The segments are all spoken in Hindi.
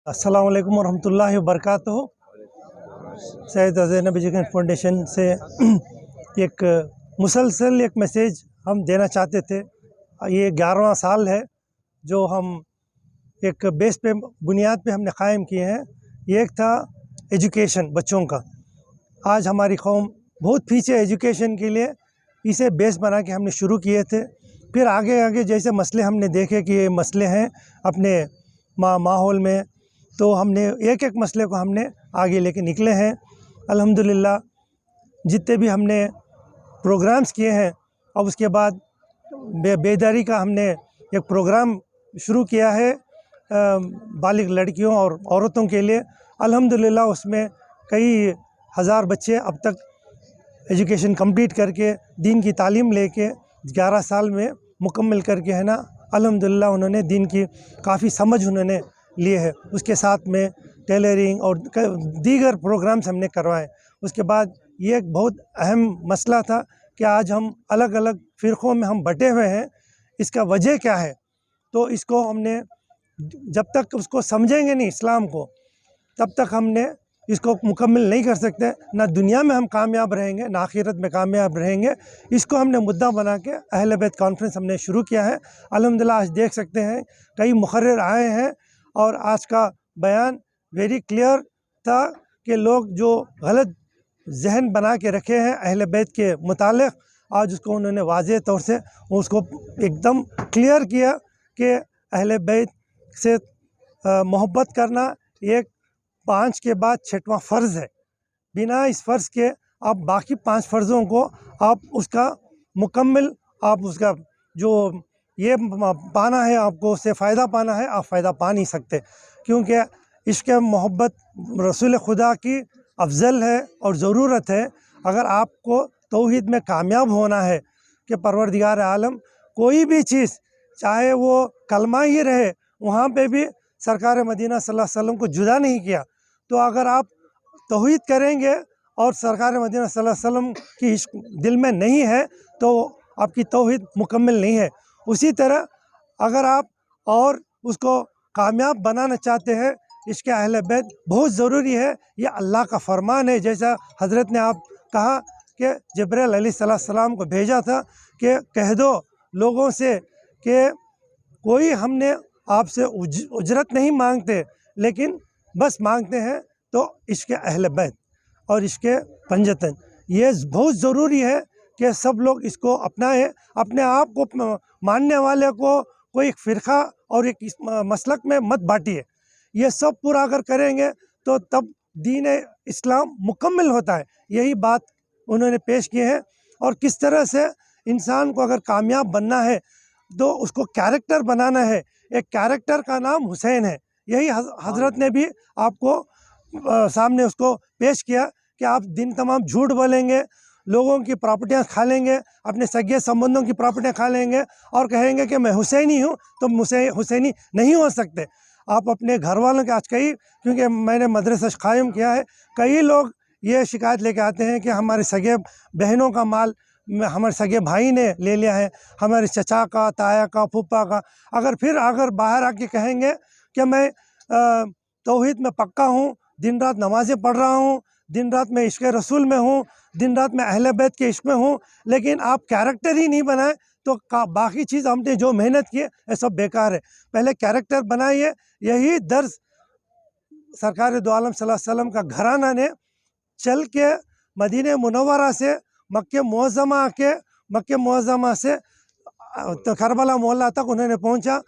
अस्सलाम वालेकुम वरहमतुल्लाहि वबरकातुहू। सैयद ज़ैनब एजुकेशन फाउंडेशन से एक मुसलसल एक मैसेज हम देना चाहते थे। ये 11वां साल है जो हम एक बेस पे बुनियाद पे हमने क़ायम किए हैं। एक था एजुकेशन बच्चों का। आज हमारी कौम बहुत पीछे एजुकेशन के लिए, इसे बेस बना के हमने शुरू किए थे। फिर आगे आगे जैसे मसले हमने देखे कि ये मसले हैं अपने माहौल में, तो हमने एक एक मसले को हमने आगे लेके निकले हैं। अल्हम्दुलिल्लाह जितने भी हमने प्रोग्राम्स किए हैं, और उसके बाद बेदारी का हमने एक प्रोग्राम शुरू किया है बालिग लड़कियों और औरतों के लिए। अल्हम्दुलिल्लाह उसमें कई हज़ार बच्चे अब तक एजुकेशन कंप्लीट करके दीन की तालीम लेके 11 साल में मुकम्मल करके है ना, अल्हम्दुलिल्लाह उन्होंने दीन की काफ़ी समझ उन्होंने लिए है। उसके साथ में टेलरिंग और दीगर प्रोग्राम्स हमने करवाए। उसके बाद ये एक बहुत अहम मसला था कि आज हम अलग अलग फ़िरक़ों में हम बँटे हुए हैं, इसका वजह क्या है? तो इसको हमने जब तक उसको समझेंगे नहीं इस्लाम को, तब तक हमने इसको मुकम्मल नहीं कर सकते। ना दुनिया में हम कामयाब रहेंगे, ना आखिरत में कामयाब रहेंगे। इसको हमने मुद्दा बना के अहले बैत कॉन्फ्रेंस हमने शुरू किया है। अल्हम्दुलिल्लाह आज देख सकते हैं कई मुक़र्रिर आए हैं और आज का बयान वेरी क्लियर था कि लोग जो गलत जहन बना के रखे हैं अहले बैत के मुतालिक, आज उसको उन्होंने वाज़ेह तौर से उसको एकदम क्लियर किया कि अहले बैत से मोहब्बत करना एक 5 के बाद 6वां फ़र्ज़ है। बिना इस फ़र्ज़ के आप बाकी 5 फ़र्ज़ों को आप उसका मुकम्मल, आप उसका जो ये पाना है, आपको उससे फ़ायदा पाना है, आप फ़ायदा पा नहीं सकते। क्योंकि इश्क़ मोहब्बत रसूल खुदा की अफ़ज़ल है और ज़रूरत है। अगर आपको तौहीद में कामयाब होना है कि परवरदिगार आलम कोई भी चीज़, चाहे वो कलमा ही रहे, वहाँ पे भी सरकार मदीना सल्लल्लाहु अलैहि वसल्लम को जुदा नहीं किया। तो अगर आप तौहीद करेंगे और सरकार मदीना सल्लल्लाहु अलैहि वसल्लम की इश्क़ दिल में नहीं है, तो आपकी तौहीद मुकम्मल नहीं है। उसी तरह अगर आप और उसको कामयाब बनाना चाहते हैं, इश्क़ अहले बैत बहुत ज़रूरी है। ये अल्लाह का फ़रमान है। जैसा हज़रत ने आप कहा कि जिब्रील अलैहिस्सलाम को भेजा था कि कह दो लोगों से कि कोई हमने आपसे उजरत नहीं मांगते, लेकिन बस मांगते हैं तो इश्क़ अहले बैत और इश्क़ पंजतन। ये बहुत ज़रूरी है कि सब लोग इसको अपनाएं। अपने आप को मानने वाले को कोई एक फ़िरक़ा और एक मसलक में मत बांटिए। ये सब पूरा अगर करेंगे तो तब दीन इस्लाम मुकम्मल होता है। यही बात उन्होंने पेश की है। और किस तरह से इंसान को अगर कामयाब बनना है तो उसको कैरेक्टर बनाना है। एक कैरेक्टर का नाम हुसैन है। यही हज़रत ने भी आपको सामने उसको पेश किया कि आप दिन तमाम झूठ बोलेंगे, लोगों की प्रॉपर्टियाँ खा लेंगे, अपने सगे संबंधों की प्रॉपर्टियाँ खा लेंगे और कहेंगे कि मैं हुसैनी हूँ, तो हुसैनी नहीं हो सकते। आप अपने घर वालों के, आज कई, क्योंकि मैंने मदरसा कायम किया है, कई लोग ये शिकायत लेके आते हैं कि हमारे सगे बहनों का माल हमारे सगे भाई ने ले लिया है, हमारे चचा का, ताया का, फूफा का। अगर बाहर आके कहेंगे कि मैं तौहीद में पक्का हूँ, दिन रात नमाज़ें पढ़ रहा हूँ, दिन रात मैं इश्क़ रसूल में हूँ, दिन रात मैं अहले बैत के इश्क़ में हूँ, लेकिन आप कैरेक्टर ही नहीं बनाए तो बाकी चीज़ हमने जो मेहनत की है ये सब बेकार है। पहले कैरेक्टर बनाइए। यही दर्स सरकार दो आलम सल्लल्लाहु अलैहि वसल्लम का घराना ने चल के मदीने मुनव्वरा से मक्के मुअज़्ज़मा से तो करबला मोहल्ला तक उन्होंने पहुंचा।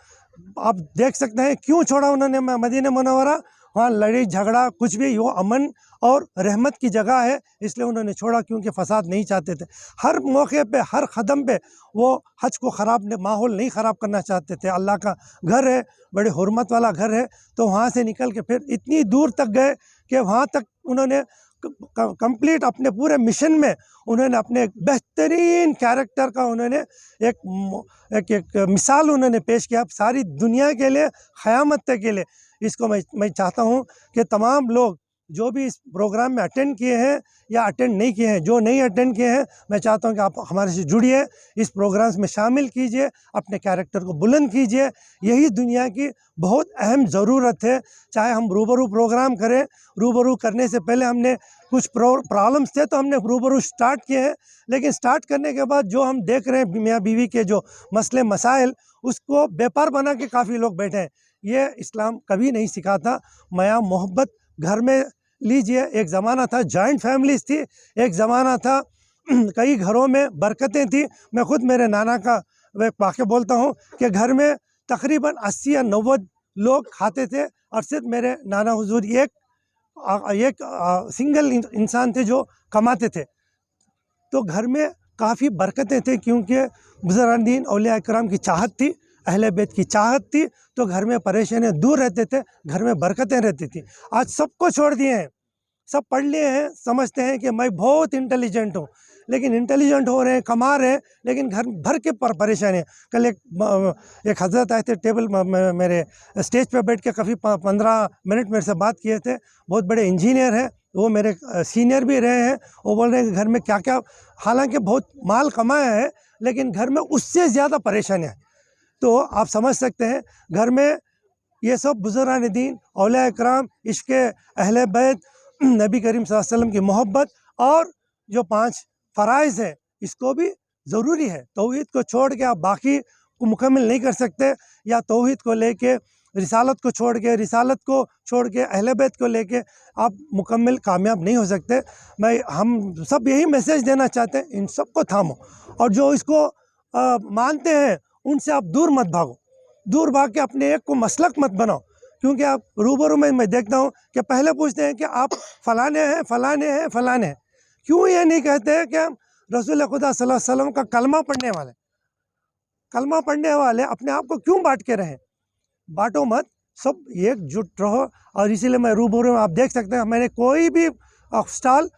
आप देख सकते हैं क्यों छोड़ा उन्होंने मदीने मुनव्वरा। वहाँ लड़ाई झगड़ा कुछ भी, वो अमन और रहमत की जगह है, इसलिए उन्होंने छोड़ा, क्योंकि फ़साद नहीं चाहते थे। हर मौके पे, हर कदम पे वो हज को माहौल नहीं ख़राब करना चाहते थे। अल्लाह का घर है, बड़े हुर्मत वाला घर है, तो वहाँ से निकल के फिर इतनी दूर तक गए कि वहाँ तक उन्होंने कंप्लीट अपने पूरे मिशन में उन्होंने अपने एक बेहतरीन कैरेक्टर का उन्होंने एक मिसाल उन्होंने पेश किया सारी दुनिया के लिए, क़यामत तक के लिए। इसको मैं चाहता हूँ कि तमाम लोग जो भी इस प्रोग्राम में अटेंड किए हैं या अटेंड नहीं किए हैं, जो नहीं अटेंड किए हैं, मैं चाहता हूं कि आप हमारे से जुड़िए, इस प्रोग्राम्स में शामिल कीजिए, अपने कैरेक्टर को बुलंद कीजिए। यही दुनिया की बहुत अहम ज़रूरत है। चाहे हम रूबरू प्रोग्राम करें, रूबरू करने से पहले हमने कुछ प्रॉब्लम्स थे तो हमने रूबरू स्टार्ट किए हैं, लेकिन स्टार्ट करने के बाद जो हम देख रहे हैं मियाँ बीवी के जो मसले मसाइल, उसको व्यापार बना के काफ़ी लोग बैठे हैं। ये इस्लाम कभी नहीं सिखाता। माया मोहब्बत घर में लीजिए। एक ज़माना था जॉइंट फैमिलीज थी, एक ज़माना था कई घरों में बरकतें थी। मैं खुद मेरे नाना का एक वाक़या बोलता हूँ कि घर में तकरीबन 80 या 90 लोग खाते थे और सिर्फ मेरे नाना हुजूर एक सिंगल इंसान थे जो कमाते थे। तो घर में काफ़ी बरकतें थे, क्योंकि बुज़ुर्गान औलिया इकराम की चाहत थी, अहले बैत की चाहत थी, तो घर में परेशानियाँ दूर रहते थे, घर में बरकतें रहती थी। आज सबको छोड़ दिए हैं, सब पढ़ लिए हैं, समझते हैं कि मैं बहुत इंटेलिजेंट हूँ, लेकिन इंटेलिजेंट हो रहे हैं, कमा रहे हैं, लेकिन घर भर के परेशानी है। कल एक हज़रत आए थे, टेबल मेरे स्टेज पे बैठ के काफ़ी 15 मिनट मेरे से बात किए थे। बहुत बड़े इंजीनियर हैं, वो मेरे सीनियर भी रहे हैं। वो बोल रहे हैं कि घर में क्या क्या, हालांकि बहुत माल कमाया है, लेकिन घर में उससे ज़्यादा परेशानियाँ हैं। तो आप समझ सकते हैं, घर में ये सब बुज़ुर्गान दीन, औलिया इकराम, इश्क़ अहले बैत, नबी करीम सल्लल्लाहु अलैहि वसल्लम की मोहब्बत और जो 5 फ़राइज़ हैं, इसको भी ज़रूरी है। तौहीद को छोड़ के आप बाकी को मुकम्मल नहीं कर सकते, या तौहीद को लेके रिसालत को छोड़ के, रिसालत को छोड़ के अहले बैत को लेके आप मुकम्मल कामयाब नहीं हो सकते। हम सब यही मैसेज देना चाहते हैं, इन सब को थामो, और जो इसको मानते हैं उनसे आप दूर मत भागो, दूर भाग के अपने एक को मसलक मत बनाओ। क्योंकि आप रूबरू में मैं देखता हूँ कि पहले पूछते हैं कि आप फ़लाने हैं, फ़लाने हैं, फ़लाने हैं। क्यों ये नहीं कहते हैं कि हम रसूल खुदा सल्लल्लाहु अलैहि वसल्लम का कलमा पढ़ने वाले, कलमा पढ़ने वाले अपने आप को क्यों बांट के रहें? बांटो मत, सब एकजुट रहो। और इसीलिए मैं रूबरू में आप देख सकते हैं, मैंने कोई भी स्टॉल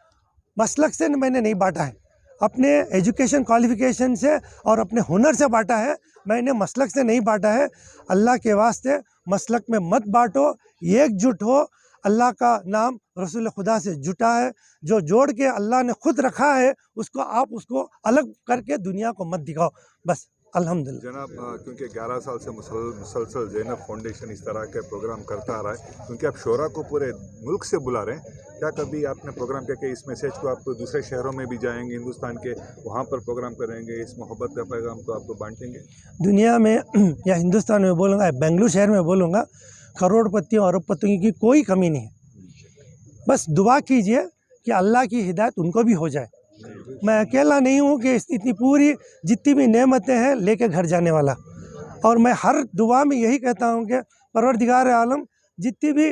मसलक से मैंने नहीं बांटा है, अपने एजुकेशन क्वालिफ़िकेशन से और अपने हुनर से बांटा है, मैंने मसलक से नहीं बांटा है। अल्लाह के वास्ते मसलक में मत बांटो, एकजुट हो। अल्लाह का नाम रसूल खुदा से जुटा है, जो जोड़ के अल्लाह ने खुद रखा है, उसको आप उसको अलग करके दुनिया को मत दिखाओ, बस। अल्हम्दुलिल्लाह जनाब, क्योंकि 11 साल से मुसलसल ज़ैनब फाउंडेशन इस तरह के प्रोग्राम करता आ रहा है, क्योंकि आप शोरा को पूरे मुल्क से बुला रहे हैं, क्या कभी आपने प्रोग्राम किया कि इस मैसेज को आप दूसरे शहरों में भी जाएंगे, हिंदुस्तान के, वहाँ पर प्रोग्राम करेंगे, इस मोहब्बत का पैगाम को आपको बांटेंगे? दुनिया में या हिंदुस्तान में बोलूँगा, बेंगलुरु शहर में बोलूँगा, करोड़पतियों अरबपतियों की कोई कमी नहीं है। बस दुआ कीजिए कि अल्लाह की हिदायत उनको भी हो जाए। मैं अकेला नहीं हूँ कि इतनी पूरी जितनी भी नेमतें हैं लेके घर जाने वाला। और मैं हर दुआ में यही कहता हूँ कि परवरदिगार आलम, जितनी भी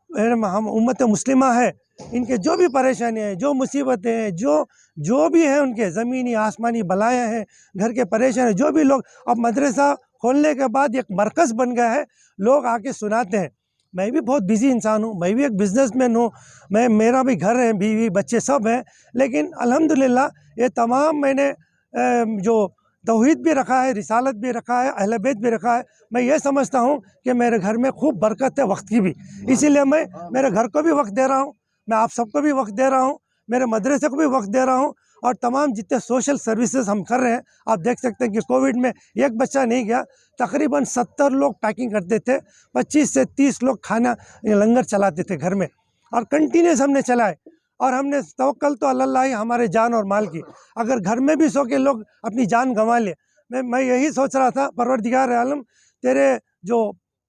हम उम्मत मुस्लिमा है, इनके जो भी परेशानियाँ हैं, जो मुसीबतें हैं, जो भी हैं, उनके ज़मीनी आसमानी बलाएँ हैं, घर के परेशानी, जो भी लोग, अब मदरसा खोलने के बाद एक मरकज़ बन गया है, लोग आके सुनाते हैं। मैं भी बहुत बिज़ी इंसान हूँ, मैं भी एक बिज़नेसमैन हूँ, मेरा भी घर है, बीवी बच्चे सब हैं, लेकिन अल्हम्दुलिल्लाह ये तमाम मैंने जो तौहीद भी रखा है, रिसालत भी रखा है, अहले बैत भी रखा है। मैं ये समझता हूँ कि मेरे घर में खूब बरकत है वक्त की भी, इसीलिए मैं मेरे घर को भी वक्त दे रहा हूँ, मैं आप सबको भी वक्त दे रहा हूँ, मेरे मदरसे को भी वक्त दे रहा हूँ, और तमाम जितने सोशल सर्विसेज हम कर रहे हैं। आप देख सकते हैं कि कोविड में एक बच्चा नहीं गया, तकरीबन 70 लोग पैकिंग करते थे, 25 से 30 लोग खाना लंगर चलाते थे घर में, और कंटिन्यूस हमने चलाए। और हमने तवक्कल तो अल्लाह ही हमारे जान और माल की, अगर घर में भी सो के लोग अपनी जान गंवा ले। मैं यही सोच रहा था, परवरदिगार आलम, तेरे जो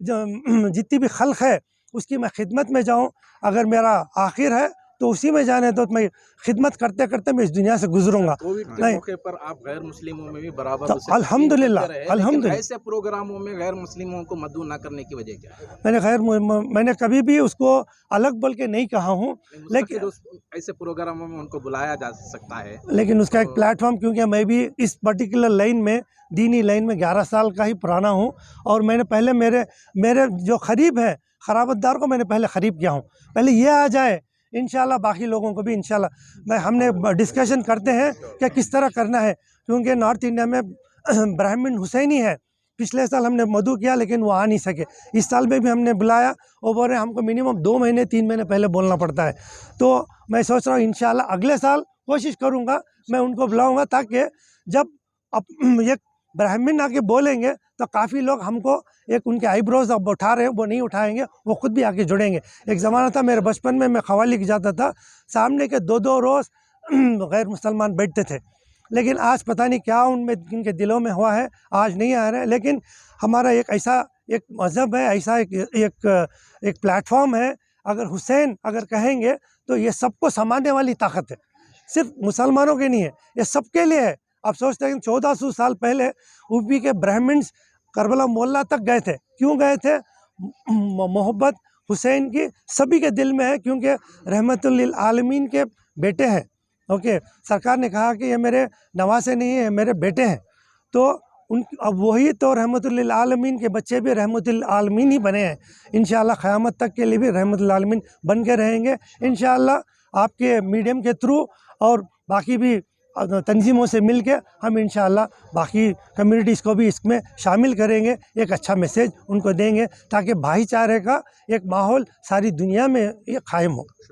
जितनी भी खल्क है उसकी मैं खिदमत में जाऊं, अगर मेरा आखिर है तो उसी में जाने दो, तो मैं खिदमत करते करते मैं इस दुनिया से गुजरूंगा। कोविड के मौके पर आप गैर मुस्लिमों में भी बराबर तो अल्हम्दुलिल्लाह, अल्हम्दुलिल्लाह, ऐसे प्रोग्रामों में गैर मुस्लिमों को मद्दू ना करने की वजह क्या है? मैंने कभी भी उसको अलग बोल के नहीं कहा हूँ, लेकिन ऐसे प्रोग्रामों में उनको बुलाया जा सकता है, लेकिन उसका एक प्लेटफॉर्म, क्योंकि मैं भी इस पर्टिकुलर लाइन में, दीनी लाइन में 11 साल का ही पुराना हूँ, और मैंने पहले मेरे जो खरीब है, खराबतदार को मैंने पहले खरीब किया हूँ। पहले ये आ जाए, इंशाल्लाह बाकी लोगों को भी इंशाल्लाह हमने डिस्कशन करते हैं कि किस तरह करना है, क्योंकि नॉर्थ इंडिया में ब्राह्मण हुसैनी है, पिछले साल हमने मधु किया लेकिन वो आ नहीं सके, इस साल में भी हमने बुलाया, वो बोल रहे हैं हमको मिनिमम 2 महीने 3 महीने पहले बोलना पड़ता है। तो मैं सोच रहा हूँ इंशाल्लाह अगले साल कोशिश करूँगा मैं उनको बुलाऊँगा, ताकि जब एक ब्राह्मण आके बोलेंगे तो काफ़ी लोग हमको एक उनके आईब्रोज अब उठा रहे हैं वो नहीं उठाएंगे, वो खुद भी आके जुड़ेंगे। एक ज़माना था मेरे बचपन में, मैं खवाली की जाता था, सामने के 2-2 रोज़ गैर मुसलमान बैठते थे, लेकिन आज पता नहीं क्या उनमें उनके दिलों में हुआ है, आज नहीं आ रहे हैं। लेकिन हमारा एक ऐसा एक मज़हब है, ऐसा एक प्लेटफॉर्म है, अगर हुसैन अगर कहेंगे तो ये सबको संभालने वाली ताकत है, सिर्फ मुसलमानों के नहीं है, ये सबके लिए है। आप सोचते हैं 1400 साल पहले यूपी के ब्राह्मण्स करबला मोहल्ला तक गए थे, क्यों गए थे? मोहब्बत हुसैन की सभी के दिल में है, क्योंकि रहमतुल लिल आलमीन के बेटे हैं। ओके, सरकार ने कहा कि ये मेरे नवासे नहीं है, मेरे बेटे हैं, तो अब वही तो रहमतुल लिल आलमीन के बच्चे भी रहमतुल आलमीन ही बने हैं। इंशाअल्लाह क़यामत तक के लिए भी रहमतुल आलमीन बन के रहेंगे इंशाअल्लाह। आपके मीडियम के थ्रू और बाकी भी तंजीमों से मिल के हम इंशाअल्लाह बाकी कम्युनिटीज़ को भी इसमें शामिल करेंगे, एक अच्छा मैसेज उनको देंगे, ताकि भाईचारे का एक माहौल सारी दुनिया में ये कायम हो।